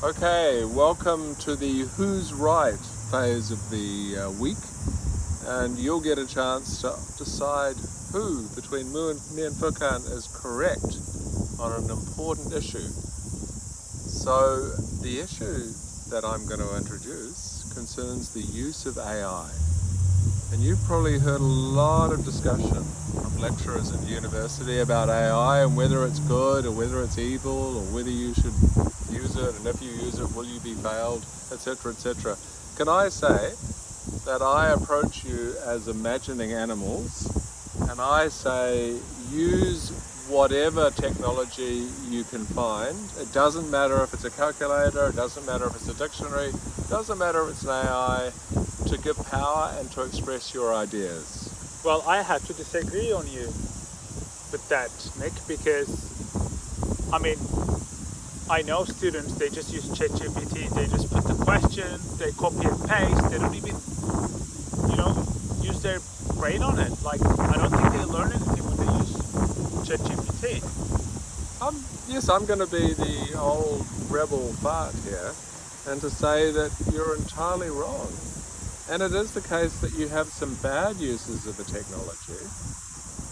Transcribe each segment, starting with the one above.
Okay, welcome to the Who's Right phase of the week, and you'll get a chance to decide who between me and Furkan is correct on an important issue. So the issue that I'm going to introduce concerns the use of AI. And you've probably heard a lot of discussion from lecturers at university about AI and whether it's good or whether it's evil or whether you should use it, and if you use it, will you be failed, etc., etc. Can I say that I approach you as imagining animals, and I say use whatever technology you can find. It doesn't matter if it's a calculator, it doesn't matter if it's a dictionary, it doesn't matter if it's an AI, to give power and to express your ideas. Well, I have to disagree on you with that, Nick, because I know students, they just use ChatGPT, they just put the question, they copy and paste, they don't even, use their brain on it. Like, I don't think they learn anything when they use ChatGPT. Yes, I'm going to be the old rebel fart here and to say that you're entirely wrong. And it is the case that you have some bad uses of the technology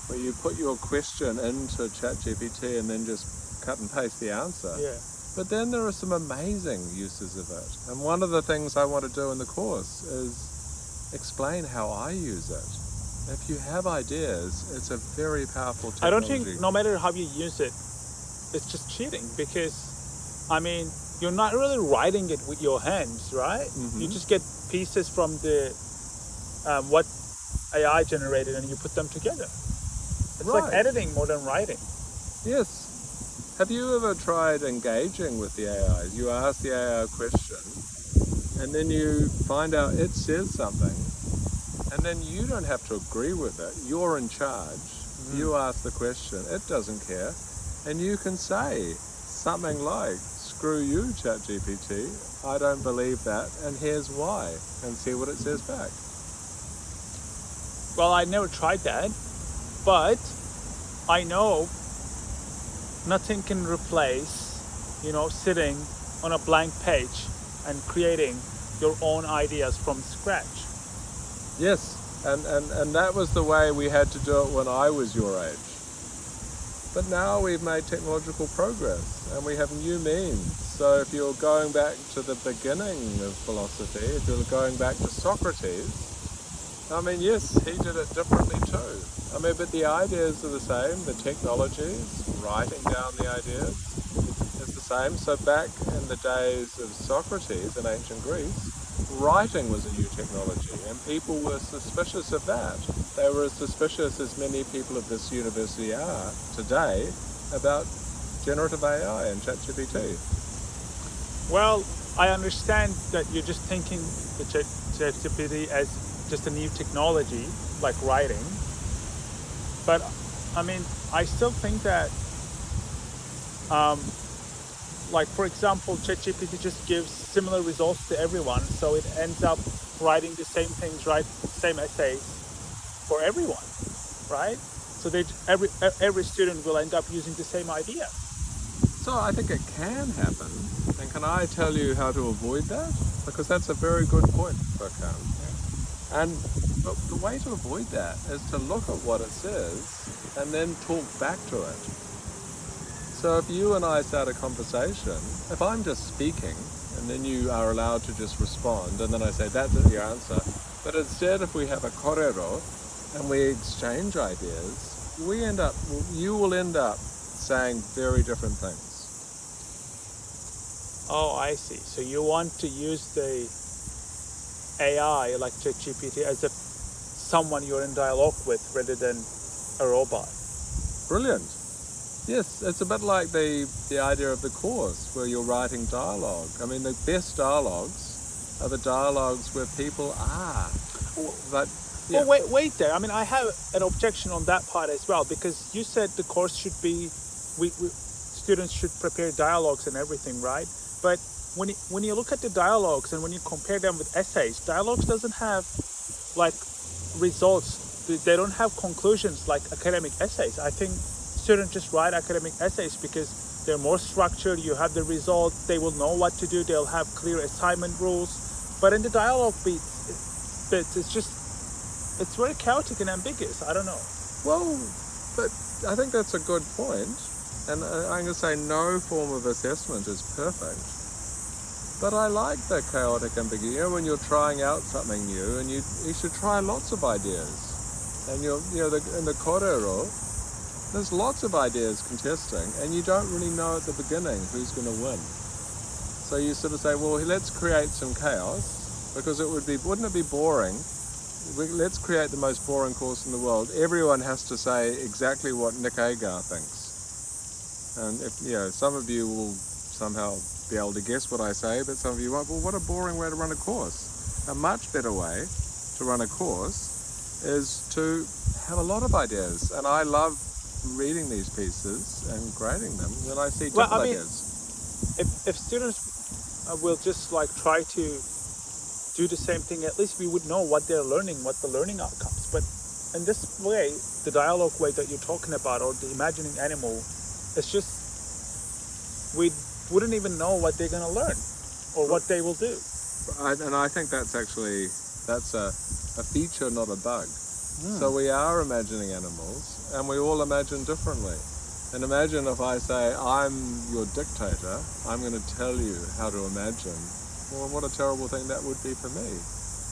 where you put your question into ChatGPT and then just cut and paste the answer. Yeah. But then there are some amazing uses of it. And one of the things I want to do in the course is explain how I use it. If you have ideas, it's a very powerful technology. I don't think no matter how you use it, it's just cheating because, you're not really writing it with your hands, right? Mm-hmm. You just get pieces from the what AI generated and you put them together. It's Right. like editing more than writing. Yes. Have you ever tried engaging with the AI? You ask the AI a question, and then you find out it says something, and then you don't have to agree with it. You're in charge. You ask the question, it doesn't care, and you can say something like, "Screw you, ChatGPT. I don't believe that, and here's why," and see what it says back. Well, I never tried that, but I know nothing can replace, sitting on a blank page and creating your own ideas from scratch. Yes, and that was the way we had to do it when I was your age. But now we've made technological progress and we have new means. So if you're going back to the beginning of philosophy, if you're going back to Socrates, yes, he did it differently too. But the ideas are the same, the technologies, writing down the ideas is the same. So back in the days of Socrates in ancient Greece, writing was a new technology and people were suspicious of that. They were as suspicious as many people of this university are today about generative AI and ChatGPT. Well, I understand that you're just thinking the ChatGPT as just a new technology, like writing. But, I still think that, for example, ChatGPT just gives similar results to everyone. So it ends up writing the same things, same essays for everyone, right? So every student will end up using the same idea. So I think it can happen. And can I tell you how to avoid that? Because that's a very good point, Furkan. Yeah. And the way to avoid that is to look at what it says and then talk back to it. So if you and I start a conversation, if I'm just speaking and then you are allowed to just respond and then I say that's your answer, but instead if we have a korero and we exchange ideas, you will end up saying very different things. Oh, I see. So you want to use the AI like ChatGPT as if someone you're in dialogue with rather than a robot. Brilliant. Yes, it's a bit like the idea of the course where you're writing dialogue. The best dialogues are the dialogues where people are. But, yeah. Well, wait there. I have an objection on that part as well because you said the course should be, students should prepare dialogues and everything, right? But when you look at the dialogues and when you compare them with essays, dialogues doesn't have like results. They don't have conclusions like academic essays. I think students just write academic essays because they're more structured. You have the result. They will know what to do. They'll have clear assignment rules. But in the dialogue bits, it's very chaotic and ambiguous. I don't know. Well, but I think that's a good point. And I'm going to say no form of assessment is perfect. But I like the chaotic ambiguity. You know, when you're trying out something new, and you should try lots of ideas. And in the korero, there's lots of ideas contesting, and you don't really know at the beginning who's going to win. So you sort of say, well, let's create some chaos, because wouldn't it be boring? Let's create the most boring course in the world. Everyone has to say exactly what Nick Agar thinks. And some of you will somehow be able to guess what I say, but some of you won't. Well, what a boring way to run a course. A much better way to run a course is to have a lot of ideas. And I love reading these pieces and grading them when I see different ideas. If students will just like try to do the same thing, at least we would know what they're learning, what the learning outcomes. But in this way, the dialogue way that you're talking about, or the imagining animal, it's just we wouldn't even know what they're going to learn or what they will do. And I think that's a feature, not a bug. So we are imagining animals, and we all imagine differently. And imagine if I say, I'm your dictator, I'm going to tell you how to imagine. Well, what a terrible thing that would be for me.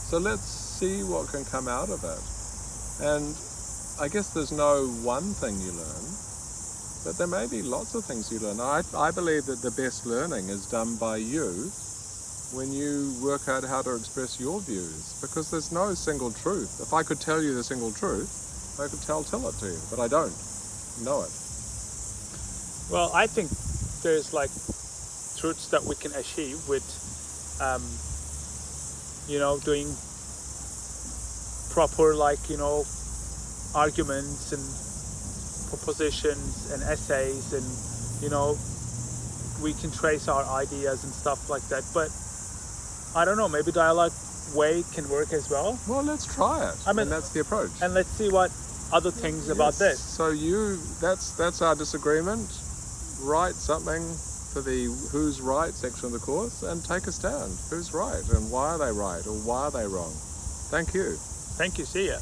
So let's see what can come out of it. And I guess there's no one thing you learn, but there may be lots of things you learn. I believe that the best learning is done by you when you work out how to express your views, because there's no single truth. If I could tell you the single truth, I could tell it to you, but I don't know it. Well, I think there's like truths that we can achieve with, doing proper arguments and propositions and essays, and we can trace our ideas and stuff like that. But I don't know, maybe dialogue way can work as well. Well, let's try it. I mean, that's the approach. And let's see what other things about this. So that's our disagreement. Write something for the Who's Right section of the course and take a stand. Who's right and why are they right or why are they wrong? Thank you. Thank you. See ya.